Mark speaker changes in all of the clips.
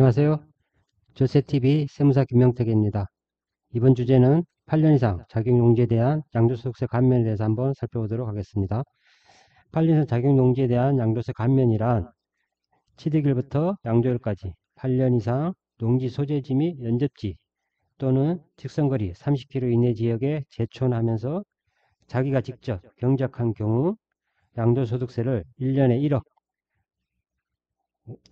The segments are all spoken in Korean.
Speaker 1: 안녕하세요. 조세TV 세무사 김명택입니다. 이번 주제는 8년 이상 자격용지에 대한 양도소득세 감면에 대해서 한번 살펴보도록 하겠습니다. 8년 이상 자격용지에 대한 양도세 감면이란 취득일부터 양도일까지 8년 이상 농지 소재지 및 연접지 또는 직선거리 30km 이내 지역에 재촌하면서 자기가 직접 경작한 경우 양도소득세를 1년에 1억,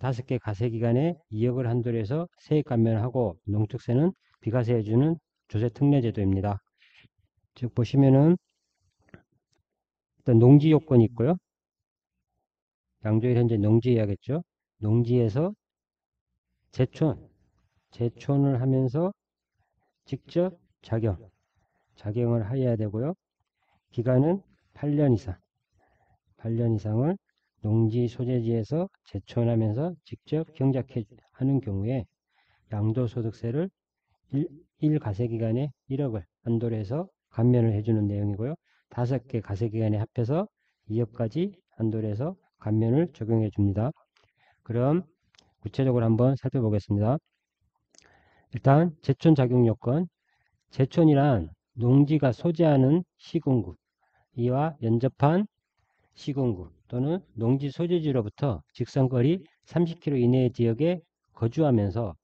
Speaker 1: 5개 가세기간에 2억을 한도로 해서 세액 감면하고 농축세는 비과세해주는 조세특례제도입니다. 즉 보시면은 일단 농지 요건이 있고요. 양도일 현재 농지 해야겠죠. 농지에서 재촌을 하면서 직접 작용을 해야 되고요. 기간은 8년 이상, 8년 이상을 농지 소재지에서 재촌하면서 직접 경작하는 경우에 양도소득세를 1 가세기간에 1억을 한도로 해서 감면을 해주는 내용이고요. 5개 가세기간에 합해서 2억까지 한도로 해서 감면을 적용해 줍니다. 그럼 구체적으로 한번 살펴보겠습니다. 일단 제촌 작용 요건. 제촌이란 농지가 소재하는 시군구, 이와 연접한 시군구 또는 농지 소재지로부터 직선거리 30km 이내의 지역에 거주하면서,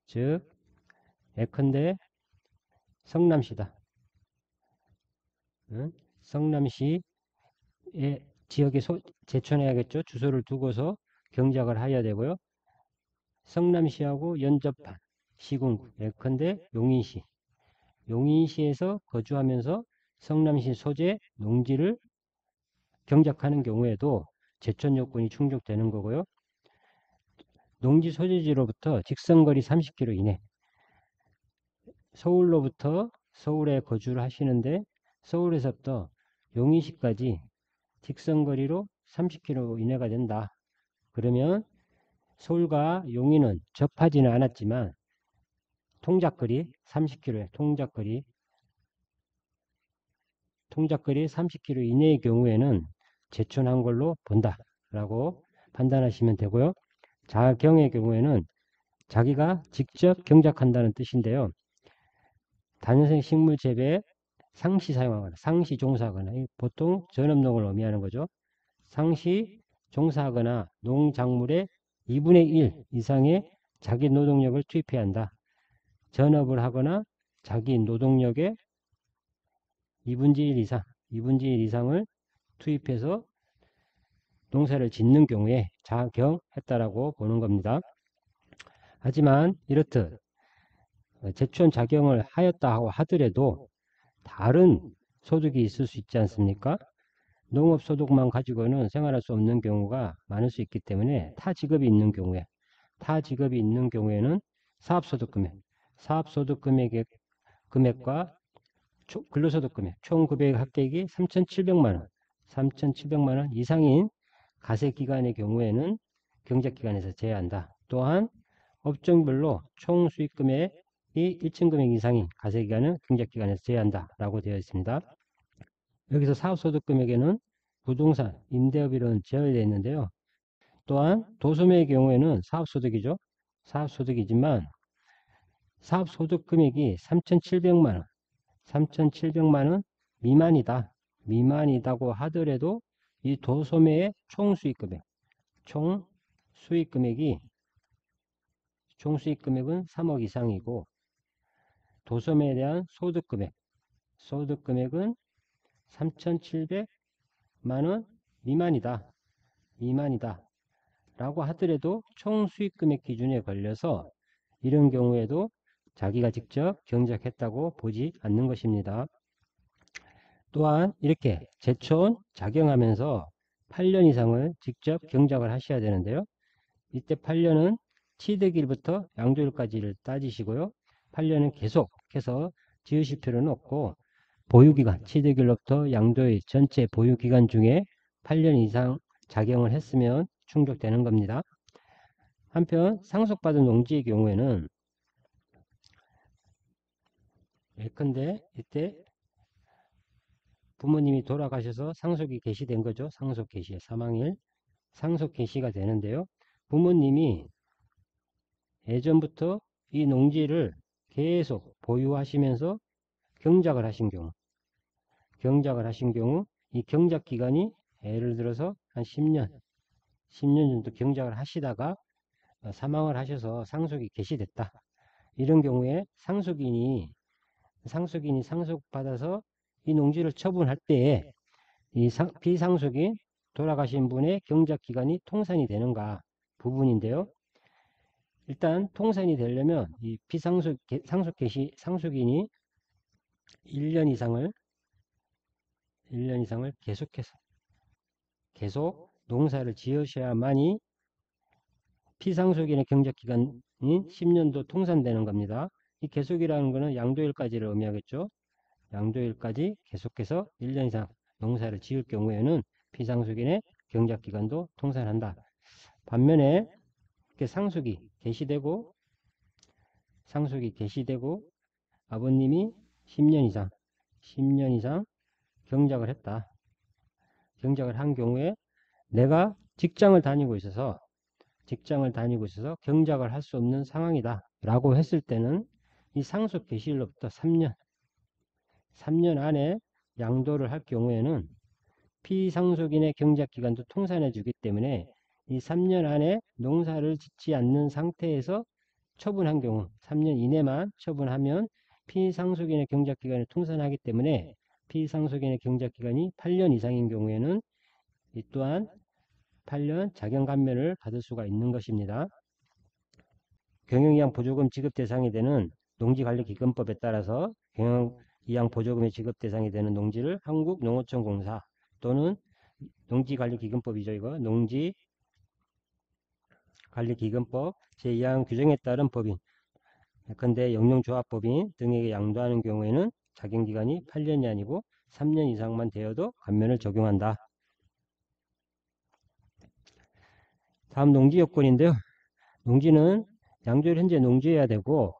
Speaker 1: 즉 예컨대 성남시다. 성남시의 지역에 제촌해야겠죠. 주소를 두고서 경작을 해야 되고요. 성남시하고 연접한 시군구, 예컨대 용인시에서 거주하면서 성남시 소재 농지를 경작하는 경우에도 제촌 요건이 충족되는 거고요. 농지 소재지로부터 직선거리 30km 이내, 서울에 거주를 하시는데 서울에서부터 용인시까지 직선거리로 30km 이내가 된다. 그러면 서울과 용인은 접하지는 않았지만 통작거리 30km의 통작거리 30km 이내의 경우에는 제촌한 걸로 본다라고 판단하시면 되고요. 자경의 경우에는 자기가 직접 경작한다는 뜻인데요. 다년생 식물 재배에 상시 사용하거나 상시 종사하거나, 보통 전업농을 의미하는 거죠. 상시 종사하거나 농작물의 2분의 1 이상의 자기 노동력을 투입해야 한다. 전업을 하거나 자기 노동력의 2분의 1 이상을 투입해서 농사를 짓는 경우에 자경했다라고 보는 겁니다. 하지만 이렇듯 제촌 작용을 하였다 하고 하더라도 다른 소득이 있을 수 있지 않습니까? 농업소득만 가지고는 생활할 수 없는 경우가 많을 수 있기 때문에 타 직업이 있는 경우에는 사업소득 금액과 근로소득 금액 총 금액 합계액이 3,700만 원 이상인 가세기간의 경우에는 경작기간에서 제외한다. 또한 업종별로 총 수익금액이 일정 금액 이상인 가세기간은 경작기간에서 제외한다라고 되어 있습니다. 여기서 사업소득 금액에는 부동산, 임대업이론 제외되어 있는데요. 또한 도소매의 경우에는 사업소득이지만 사업소득 금액이 3,700만 원 미만이다고 하더라도 이 도소매의 총 수익금액은 3억 이상이고, 도소매에 대한 소득금액은 3,700만 원 미만이다 라고 하더라도 총 수익금액 기준에 걸려서 이런 경우에도 자기가 직접 경작했다고 보지 않는 것입니다. 또한 이렇게 제촌 작용하면서 8년 이상을 직접 경작을 하셔야 되는데요. 이때 8년은 취득일부터 양도일까지를 따지시고요. 8년은 계속해서 지으실 필요는 없고, 보유기간, 취득일로부터 양도일 전체 보유기간 중에 8년 이상 작용을 했으면 충족되는 겁니다. 한편 상속받은 농지의 경우에는 예컨대 이때 부모님이 돌아가셔서 상속이 개시된 거죠. 상속 개시, 사망일 상속 개시가 되는데요. 부모님이 예전부터 이 농지를 계속 보유하시면서 경작을 하신 경우 이 경작 기간이 예를 들어서 한 10년 정도 경작을 하시다가 사망을 하셔서 상속이 개시됐다. 이런 경우에 상속인이 상속받아서 이 농지를 처분할 때에 이 비상속인 돌아가신 분의 경작 기간이 통산이 되는가 부분인데요. 일단 통산이 되려면 이 상속 개시 상속인이 1년 이상을 계속 농사를 지으셔야만이 피상속인의 경작기간인 10년도 통산되는 겁니다. 이 계속이라는 것은 양도일까지를 의미하겠죠. 양도일까지 계속해서 1년 이상 농사를 지을 경우에는 피상속인의 경작기간도 통산한다. 반면에 상속이 개시되고 아버님이 10년 이상 경작을 했다. 경작을 한 경우에 내가 직장을 다니고 있어서 경작을 할 수 없는 상황이다 라고 했을 때는 이 상속 개시일로부터 3년 안에 양도를 할 경우에는 피상속인의 경작 기간도 통산해 주기 때문에 이 3년 안에 농사를 짓지 않는 상태에서 처분한 경우 3년 이내만 처분하면 피상속인의 경작 기간을 통산하기 때문에 피상속인의 경작 기간이 8년 이상인 경우에는 이 또한 8년 자경감면을 받을 수가 있는 것입니다. 경영이양 보조금 지급 대상이 되는 농지관리기금법에 따라서 경영이양 보조금의 지급 대상이 되는 농지를 한국농어촌공사 또는 농지관리기금법이죠. 이거 농지관리기금법 제2항 규정에 따른 법인 예컨대 영농조합법인 등에게 양도하는 경우에는 자경기간이 8년이 아니고 3년 이상만 되어도 감면을 적용한다. 다음 농지 요건인데요. 농지는 양도일 현재 농지해야 되고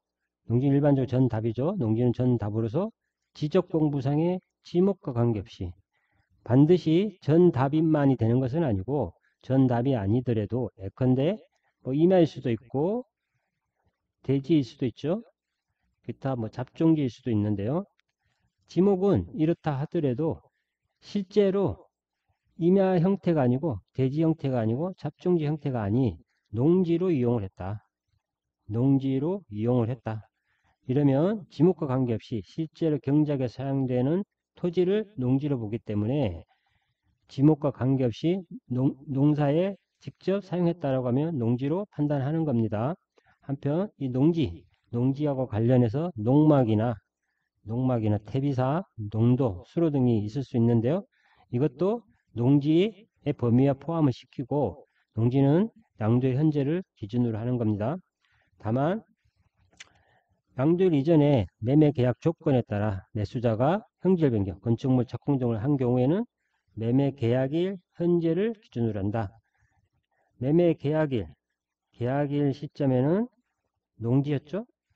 Speaker 1: 농지는 일반적으로 전답이죠. 농지는 전답으로서 지적공부상의 지목과 관계없이 반드시 전답인만이 되는 것은 아니고 전답이 아니더라도 예컨대 임야일 수도 있고 대지일 수도 있죠. 기타 잡종지일 수도 있는데요. 지목은 이렇다 하더라도 실제로 임야 형태가 아니고 대지 형태가 아니고 잡종지 형태가 아닌 농지로 이용을 했다. 이러면 지목과 관계없이 실제로 경작에 사용되는 토지를 농지로 보기 때문에 지목과 관계없이 농사에 직접 사용했다라고 하면 농지로 판단하는 겁니다. 한편 이 농지하고 관련해서 농막이나 퇴비사, 농도, 수로 등이 있을 수 있는데요. 이것도 농지의 범위와 포함을 시키고 농지는 양도일 현재를 기준으로 하는 겁니다. 다만 양도일 이전에 매매 계약 조건에 따라 매수자가 형질 변경, 건축물 착공 등을 한 경우에는 매매 계약일 현재를 기준으로 한다. 매매 계약일 시점에는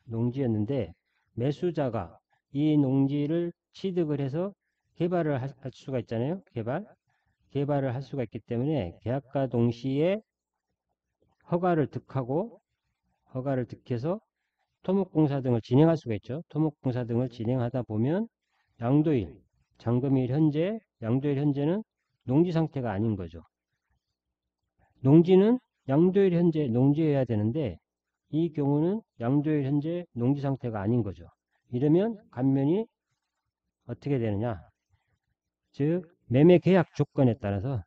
Speaker 1: 농지였는데 매수자가 이 농지를 취득을 해서 개발을 할 수가 있잖아요. 개발을 할 수가 있기 때문에 계약과 동시에 허가를 득해서 토목공사 등을 진행할 수가 있죠. 토목공사 등을 진행하다 보면 양도일 현재는 농지 상태가 아닌 거죠. 농지는 양도일 현재 농지해야 되는데 이 경우는 양도일 현재 농지 상태가 아닌 거죠. 이러면 감면이 어떻게 되느냐? 즉 매매 계약 조건에 따라서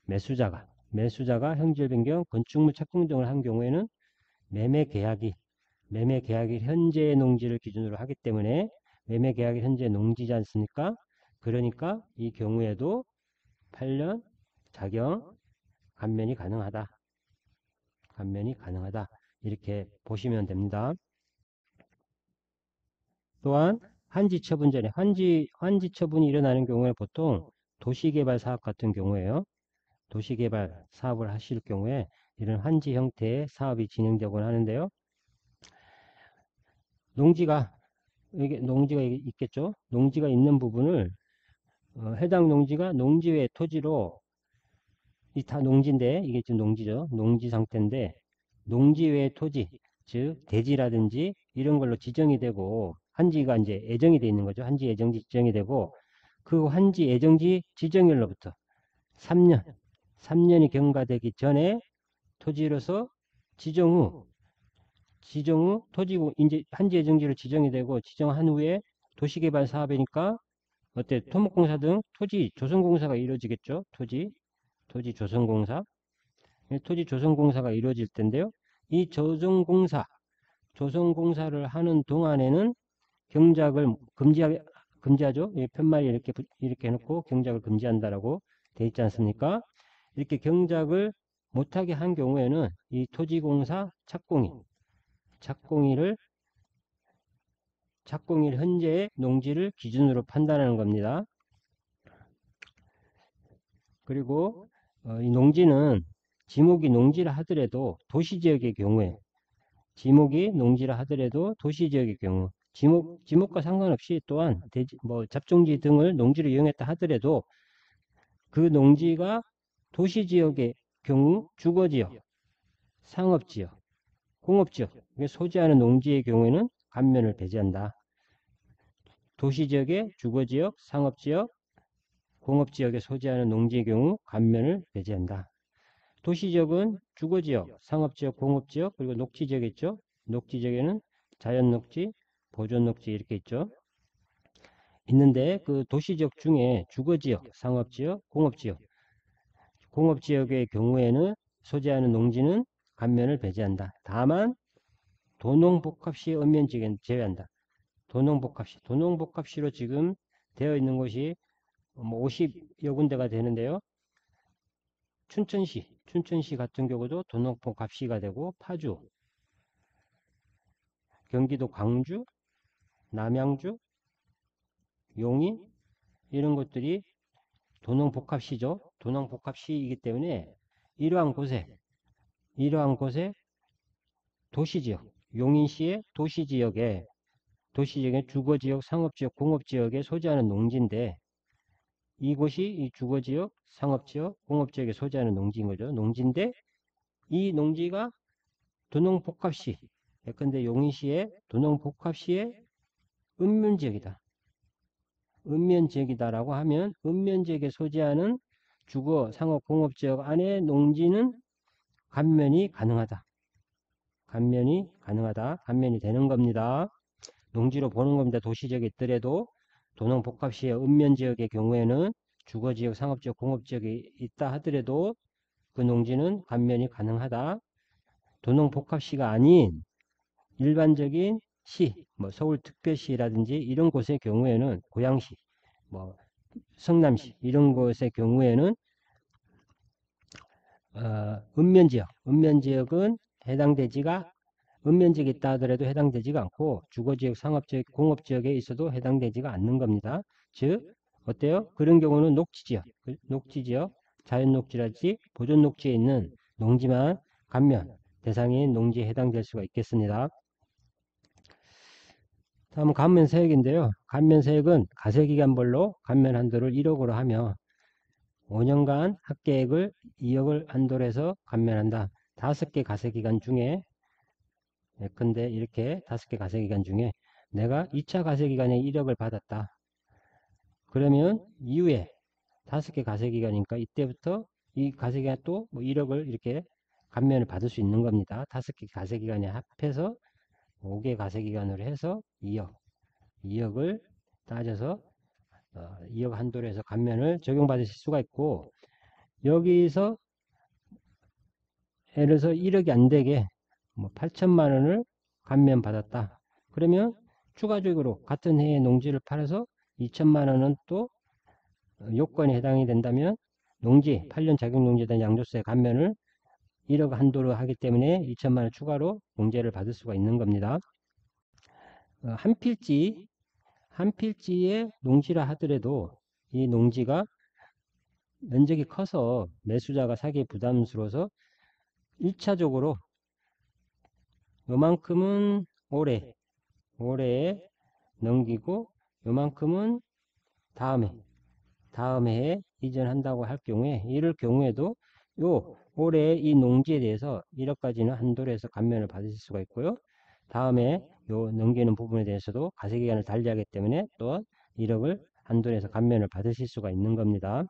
Speaker 1: 매수자가 형질 변경, 건축물 착공 등을 한 경우에는 매매 계약일 현재 농지를 기준으로 하기 때문에 매매 계약일 현재 농지지 않습니까? 그러니까 이 경우에도 8년 자경 감면이 가능하다. 이렇게 보시면 됩니다. 또한 환지 처분 전에 환지 처분이 일어나는 경우에 보통 도시개발 사업 같은 경우에요. 도시개발 사업을 하실 경우에 이런 환지 형태의 사업이 진행되곤 하는데요. 농지가 있겠죠. 농지가 있는 부분을 해당 농지가 농지외 토지로 이 다 농지인데, 이게 지금 농지죠. 농지 상태인데, 농지 외의 토지, 즉 대지라든지 이런 걸로 지정이 되고, 한지가 이제 예정이 돼 있는 거죠. 한지 예정지 지정이 되고, 그 한지 예정지 지정일로부터 3년, 3년이 경과되기 전에 토지로서 지정 후 토지고 이제 한지 예정지로 지정이 되고, 지정한 후에 도시개발 사업이니까 어때? 토목공사 등 토지 조성공사가 이루어지겠죠. 토지 조성공사가 이루어질 텐데요. 이 조성공사를 하는 동안에는 경작을 금지하죠. 편말이 이렇게 해놓고 경작을 금지한다라고 돼 있지 않습니까? 이렇게 경작을 못하게 한 경우에는 이 토지공사 착공일을 현재의 농지를 기준으로 판단하는 겁니다. 그리고 이 농지는 지목이 농지라 하더라도 도시지역의 경우에 지목과 상관없이 또한 잡종지 등을 농지로 이용했다 하더라도 그 농지가 도시지역의 경우 주거지역, 상업지역, 공업지역 소지하는 농지의 경우에는 감면을 배제한다. 도시지역의 주거지역, 상업지역, 공업지역에 소지하는 농지의 경우 감면을 배제한다. 도시지역은 주거지역, 상업지역, 공업지역, 그리고 녹지지역 있죠. 녹지지역에는 자연녹지, 보존녹지 이렇게 있죠. 있는데 그 도시지역 중에 주거지역, 상업지역, 공업지역의 경우에는 소지하는 농지는 감면을 배제한다. 다만 도농복합시 읍면지역은 제외한다. 도농복합시로 지금 되어 있는 곳이 50여 군데가 되는데요. 춘천시 같은 경우도 도농복합시가 되고, 파주, 경기도 광주, 남양주, 용인 이런 것들이 도농복합시죠. 도농복합시이기 때문에 이러한 곳에 도시지역, 용인시의 도시지역에 주거지역, 상업지역, 공업지역에 소지하는 농지인데, 이곳이 이 주거지역, 상업지역, 공업지역에 소지하는 농지인 거죠. 농지인데 이 농지가 도농복합시, 예컨대 용인시의 도농복합시의 읍면지역이다라고 하면 읍면지역에 소지하는 주거, 상업, 공업지역 안에 농지는 감면이 되는 겁니다. 농지로 보는 겁니다. 도시지역에 있더라도 도농복합시의 읍면지역의 경우에는 주거지역, 상업지역, 공업지역이 있다 하더라도 그 농지는 감면이 가능하다. 도농복합시가 아닌 일반적인 시, 서울특별시라든지 이런 곳의 경우에는 고양시, 성남시 이런 곳의 경우에는 읍면지역은 읍면지역이 있다 하더라도 해당되지가 않고 주거지역, 상업지역, 공업지역에 있어도 해당되지가 않는 겁니다. 즉 어때요? 그런 경우는 녹지지역, 자연녹지랄지 보존녹지에 있는 농지만 감면 대상인 농지에 해당될 수가 있겠습니다. 다음은 감면세액인데요. 감면세액은 가세기간별로 감면 한도를 1억으로 하며 5년간 합계액을 2억을 한도로 해서 감면한다. 5개 가세기간 중에 예컨대 이렇게 5개 가세기간 중에 내가 2차 가세기간에 1억을 받았다. 그러면 이후에 5개 가세기간이니까 이때부터 이 가세기간 또 1억을 이렇게 감면을 받을 수 있는 겁니다. 5개 가세기간에 합해서 5개 가세기간으로 해서 2억을 따져서 2억 한도로 해서 감면을 적용받으실 수가 있고, 여기서 예를 들어서 1억이 안 되게 8천만 원을 감면 받았다. 그러면 추가적으로 같은 해에 농지를 팔아서 2천만 원은 또 요건에 해당이 된다면 8년 자격농지에 대한 양도세 감면을 1억 한도로 하기 때문에 2천만 원 추가로 공제를 받을 수가 있는 겁니다. 한 필지의 농지라 하더라도 이 농지가 면적이 커서 매수자가 사기 부담스러워서 1차적으로 요만큼은 올해에 넘기고 요만큼은 다음 해에 이전한다고 할 경우에, 이럴 경우에도 올해 이 농지에 대해서 1억까지는 한도로 해서 감면을 받으실 수가 있고요. 다음에 요 넘기는 부분에 대해서도 과세기간을 달리하기 때문에 또 1억을 한도로 해서 감면을 받으실 수가 있는 겁니다.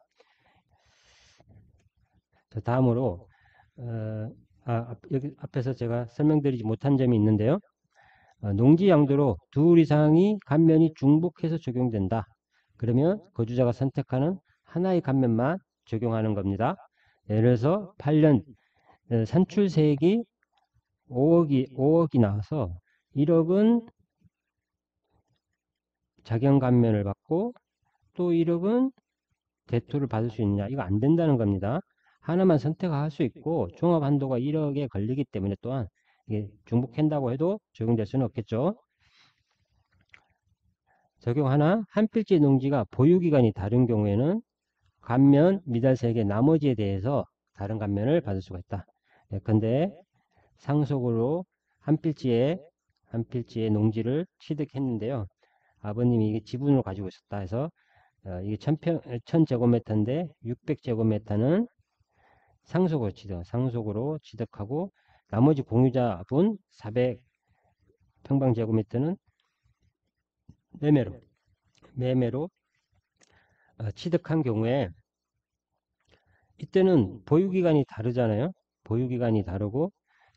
Speaker 1: 자, 다음으로 여기 앞에서 제가 설명드리지 못한 점이 있는데요. 농지 양도로 둘 이상이 감면이 중복해서 적용된다. 그러면 거주자가 선택하는 하나의 감면만 적용하는 겁니다. 예를 들어서 8년 산출세액이 5억이 나와서 1억은 자경 감면을 받고 또 1억은 대토를 받을 수 있느냐, 이거 안 된다는 겁니다. 하나만 선택할 수 있고 종합 한도가 1억에 걸리기 때문에 또한 이게 중복한다고 해도 적용될 수는 없겠죠. 적용 하나, 한 필지 농지가 보유기간이 다른 경우에는 감면 미달세액의 나머지에 대해서 다른 감면을 받을 수가 있다. 예컨대 상속으로 한 필지에 농지를 취득했는데요. 아버님이 이게 지분으로 가지고 있었다 해서 이게 1000제곱미터인데 600제곱미터는 상속으로 취득하고 나머지 공유자분 400평방제곱미터는 매매로 취득한 경우에 이때는 보유기간이 다르잖아요. 보유기간이 다르고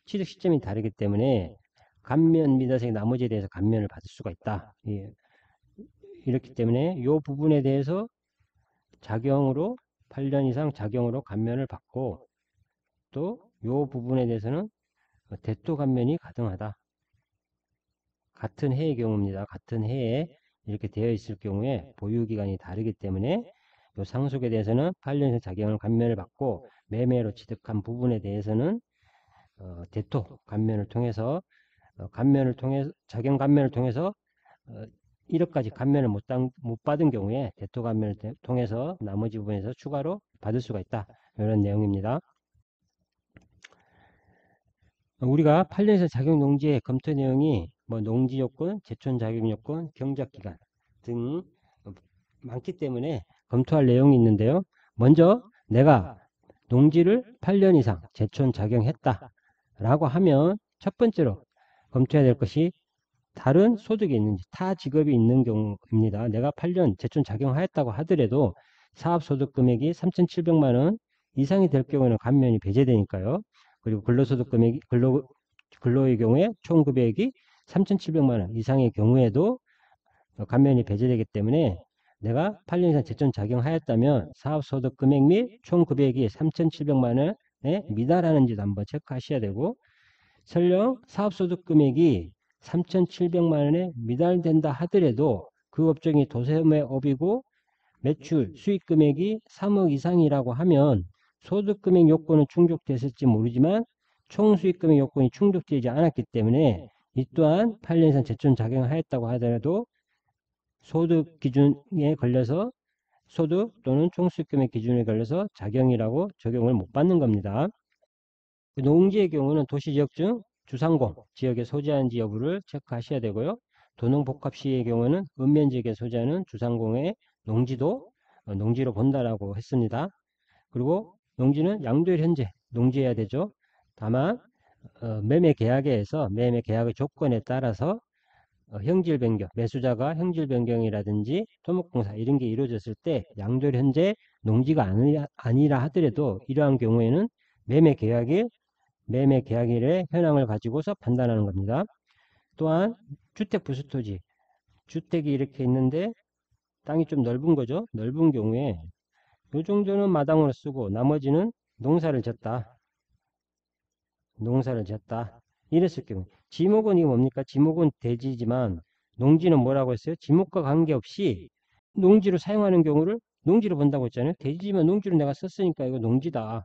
Speaker 1: 취득 시점이 다르기 때문에 감면 미달세액 나머지에 대해서 감면을 받을 수가 있다. 예. 이렇기 때문에 이 부분에 대해서 작용으로 8년 이상 작용으로 감면을 받고 또 이 부분에 대해서는 대토 감면이 가능하다. 같은 해의 경우입니다. 같은 해에 이렇게 되어 있을 경우에 보유기간이 다르기 때문에 이 상속에 대해서는 8년 이상 작용을 감면을 받고 매매로 취득한 부분에 대해서는 대토 감면을 통해서 작용 감면을 통해서 1억까지 감면을 못 받은 경우에 대토 감면을 통해서 나머지 부분에서 추가로 받을 수가 있다. 이런 내용입니다. 우리가 8년 이상 작용 농지의 검토 내용이 뭐 농지 요건, 제촌 자격 요건, 경작 기간 등 많기 때문에 검토할 내용이 있는데요. 먼저 내가 농지를 8년 이상 제촌 작용했다 라고 하면 첫 번째로 검토해야 될 것이 다른 소득이 있는지, 타 직업이 있는 경우입니다. 내가 8년 제촌 작용하였다고 하더라도 사업소득 금액이 3,700만 원 이상이 될 경우에는 감면이 배제되니까요. 그리고 근로의 경우에 총 금액이 3,700만 원 이상의 경우에도 감면이 배제되기 때문에 내가 8년 이상 제촌 작용하였다면 사업소득 금액 및 총 금액이 3,700만 원에 미달하는지도 한번 체크하셔야 되고, 설령 사업소득 금액이 3,700만 원에 미달된다 하더라도 그 업종이 도소매 업이고 매출 수익 금액이 3억 이상이라고 하면 소득 금액 요건은 충족됐을지 모르지만 총 수익 금액 요건이 충족되지 않았기 때문에 이 또한 8년 이상 제촌 작용하였다고 하더라도 소득 기준에 걸려서 소득 또는 총수익 금액 기준에 걸려서 작용이라고 적용을 못 받는 겁니다. 농지의 경우는 도시지역중 주상공 지역에 소재하는지 여부를 체크하셔야 되고요. 도농복합시의 경우는 읍면지역에 소재하는 주상공의 농지도 농지로 본다라고 했습니다. 그리고 농지는 양도일 현재 농지해야 되죠. 다만 매매 계약에서 매매 계약의 조건에 따라서 형질 변경, 매수자가 형질 변경이라든지 토목공사 이런 게 이루어졌을 때 양도일 현재 농지가 아니라 하더라도 이러한 경우에는 매매 계약일의 현황을 가지고서 판단하는 겁니다. 또한 주택 부수토지, 주택이 이렇게 있는데 땅이 좀 넓은 거죠. 넓은 경우에 이 정도는 마당으로 쓰고 나머지는 농사를 졌다. 이랬을 경우 지목은 이게 뭡니까? 지목은 대지지만 농지는 뭐라고 했어요? 지목과 관계없이 농지로 사용하는 경우를 농지로 본다고 했잖아요. 대지지만 농지로 내가 썼으니까 이거 농지다.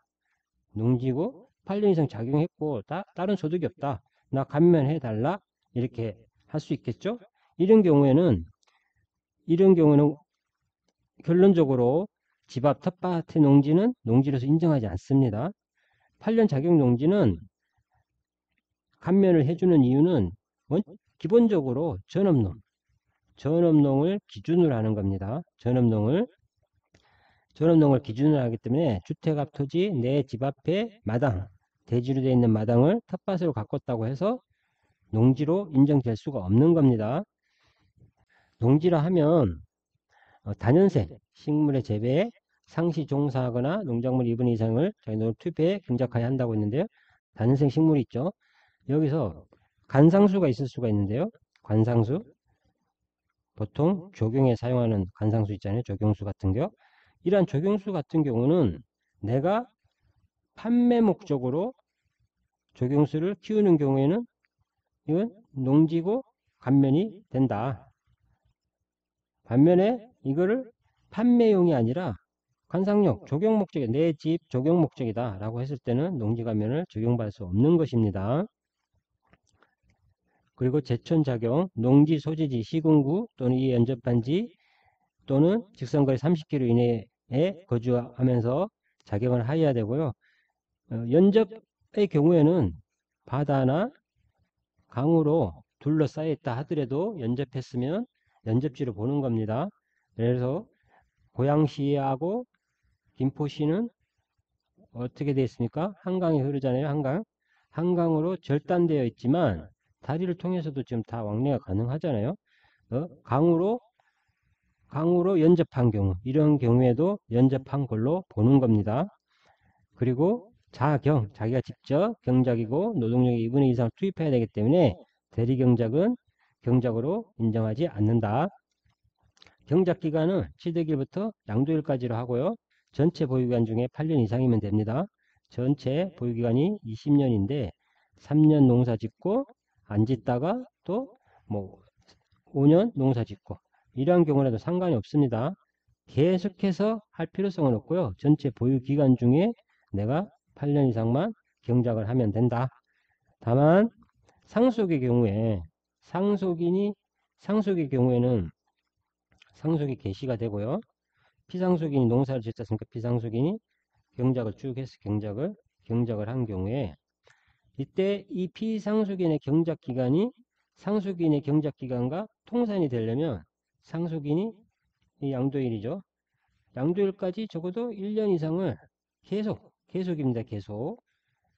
Speaker 1: 농지고 8년 이상 작용했고 다른 소득이 없다. 나 감면해 달라. 이렇게 할 수 있겠죠? 이런 경우에는 결론적으로 집 앞 텃밭의 농지는 농지로서 인정하지 않습니다. 8년 작용 농지는 감면을 해주는 이유는 기본적으로 전업농을 기준으로 하는 겁니다. 전업농을 전원농을 기준으로 하기 때문에 주택 앞 토지 내 집 앞에 마당, 대지로 되어 있는 마당을 텃밭으로 가꿨다고 해서 농지로 인정될 수가 없는 겁니다. 농지라 하면 다년생 식물의 재배에 상시 종사하거나 농작물 2분의 이상을 자기노 투입에 경작하여 한다고 했는데요. 다년생 식물이 있죠. 여기서 관상수가 있을 수가 있는데요. 관상수, 보통 조경에 사용하는 관상수 있잖아요. 조경수 같은 경우. 이러한 조경수 같은 경우는 내가 판매 목적으로 조경수를 키우는 경우에는 이건 농지고 감면이 된다. 반면에 이거를 판매용이 아니라 관상용, 조경 목적이 내 집 조경 목적이다 라고 했을 때는 농지 감면을 적용받을 수 없는 것입니다. 그리고 제촌작용, 농지 소재지 시군구 또는 이에 연접한지 또는 직선거리 30km 이내에 거주하면서 작용을 하여야 되고요. 연접의 경우에는 바다나 강으로 둘러싸여 있다 하더라도 연접했으면 연접지로 보는 겁니다. 그래서 고양시하고 김포시는 어떻게 되어 있습니까? 한강이 흐르잖아요. 한강으로 절단되어 있지만 다리를 통해서도 지금 다 왕래가 가능하잖아요. 강으로 연접한 경우, 이런 경우에도 연접한 걸로 보는 겁니다. 그리고 자기가 직접 경작이고 노동력의 2분의 2 이상 투입해야 되기 때문에 대리경작은 경작으로 인정하지 않는다. 경작기간은 취득일부터 양도일까지로 하고요. 전체 보유기간 중에 8년 이상이면 됩니다. 전체 보유기간이 20년인데 3년 농사 짓고 안 짓다가 또 뭐 5년 농사 짓고 이러한 경우라도 상관이 없습니다. 계속해서 할 필요성은 없고요. 전체 보유기간 중에 내가 8년 이상만 경작을 하면 된다. 다만 상속의 경우에 상속의 경우에는 상속이 개시가 되고요. 피상속인이 농사를 짓지 않습니까? 피상속인이 경작을 쭉 해서 경작을 한 경우에 이때 이 피상속인의 경작 기간이 상속인의 경작 기간과 통산이 되려면 상속인이 이 양도일이죠. 양도일까지 적어도 1년 이상을 계속입니다. 계속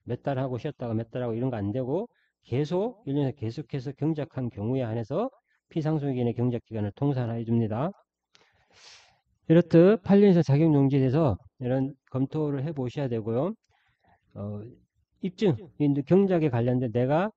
Speaker 1: 몇 달 하고 쉬었다가 몇 달 하고 이런 거 안 되고 계속 1년에 계속해서 경작한 경우에 한해서 피상속인의 경작 기간을 통산해 줍니다. 이렇듯 8년 이상 자격용지에 대해서 이런 검토를 해 보셔야 되고요. 입증, 경작에 관련된 내가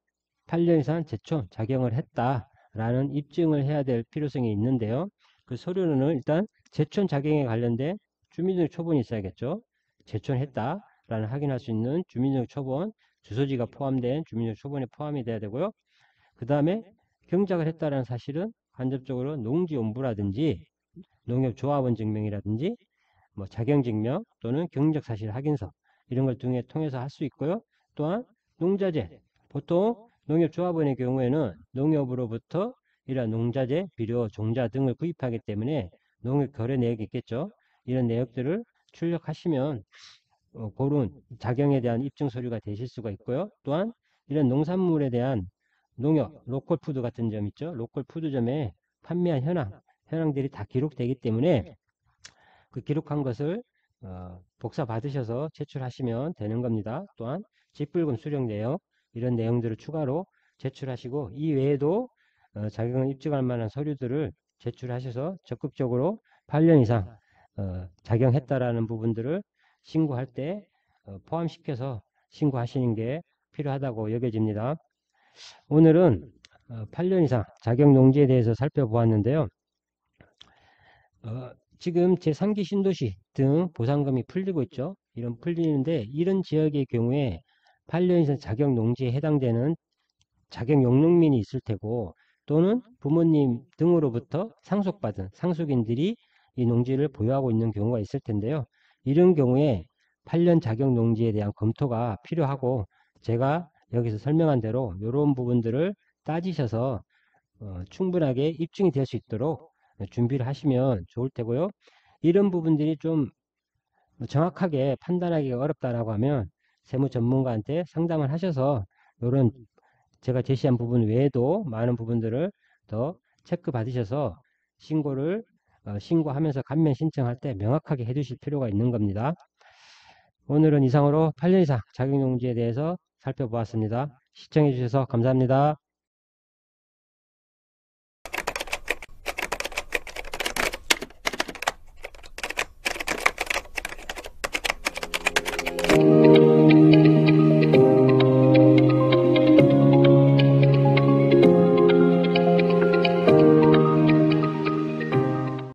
Speaker 1: 8년 이상 제초 작용을 했다라는 입증을 해야 될 필요성이 있는데요. 그 서류는 일단 제촌 작용에 관련된 주민등록 초본이 있어야겠죠. 제촌했다라는 확인할 수 있는 주민등록 초본, 주소지가 포함된 주민등록 초본에 포함이 돼야 되고요. 그 다음에 경작을 했다라는 사실은 간접적으로 농지연부라든지 농협조합원 증명이라든지 뭐 자경증명 또는 경작사실 확인서 이런 걸 통해서 할 수 있고요. 또한 농자재, 보통 농협조합원의 경우에는 농협으로부터 이러한 농자재, 비료, 종자 등을 구입하기 때문에 농협 거래 내역이 있겠죠. 이런 내역들을 출력하시면 그런 작용에 대한 입증 서류가 되실 수가 있고요. 또한 이런 농산물에 대한 농협, 로컬푸드 같은 점 있죠. 로컬푸드점에 판매한 현황들이 다 기록되기 때문에 그 기록한 것을 복사 받으셔서 제출하시면 되는 겁니다. 또한 직불금 수령 내역 이런 내용들을 추가로 제출하시고 이 외에도 자격을 입증할 만한 서류들을 제출하셔서 적극적으로 8년 이상 작용했다라는 부분들을 신고할 때 포함시켜서 신고하시는 게 필요하다고 여겨집니다. 오늘은 8년 이상 자격농지에 대해서 살펴보았는데요. 지금 제3기 신도시 등 보상금이 풀리고 있죠. 이런 풀리는데 이런 지역의 경우에 8년 이상 자격농지에 해당되는 자격용농민이 있을 테고 또는 부모님 등으로부터 상속받은 상속인들이 이 농지를 보유하고 있는 경우가 있을 텐데요. 이런 경우에 8년 자격농지에 대한 검토가 필요하고 제가 여기서 설명한 대로 이런 부분들을 따지셔서 충분하게 입증이 될 수 있도록 준비를 하시면 좋을 테고요. 이런 부분들이 좀 정확하게 판단하기가 어렵다라고 하면 세무 전문가한테 상담을 하셔서 이런 제가 제시한 부분 외에도 많은 부분들을 더 체크 받으셔서 신고를 신고하면서 감면 신청할 때 명확하게 해주실 필요가 있는 겁니다. 오늘은 이상으로 8년 이상 자격용지에 대해서 살펴보았습니다. 시청해 주셔서 감사합니다.